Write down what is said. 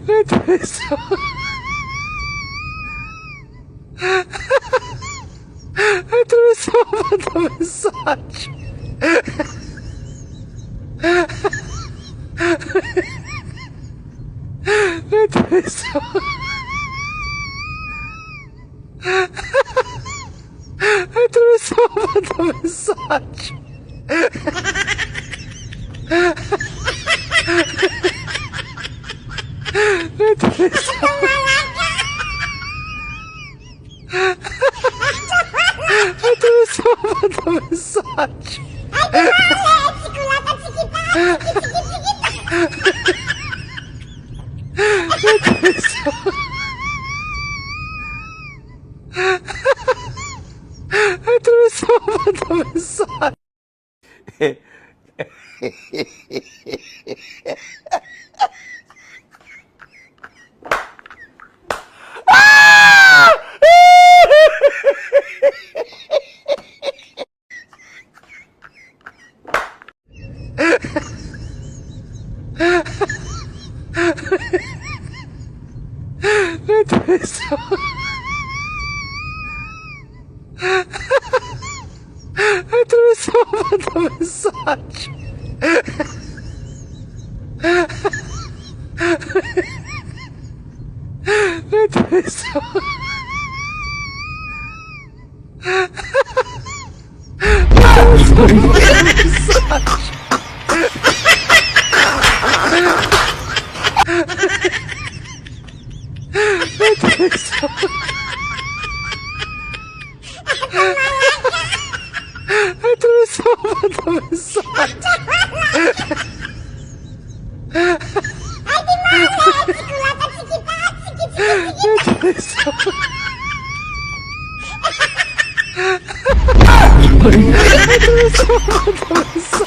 Mandou mensagem. Meu Deus do céu. Mandou mensagem. Meu Deus do céu. Mandou mensagem. Meu Deus do céu. Mandou mensagem. Meu Deus do céu. Mandou mensagem. Meu Deus do céu. Mandou mensagem. Meu Deus do céu. Mandou mensagem. Meu Deus do céu. Mandou mensagem.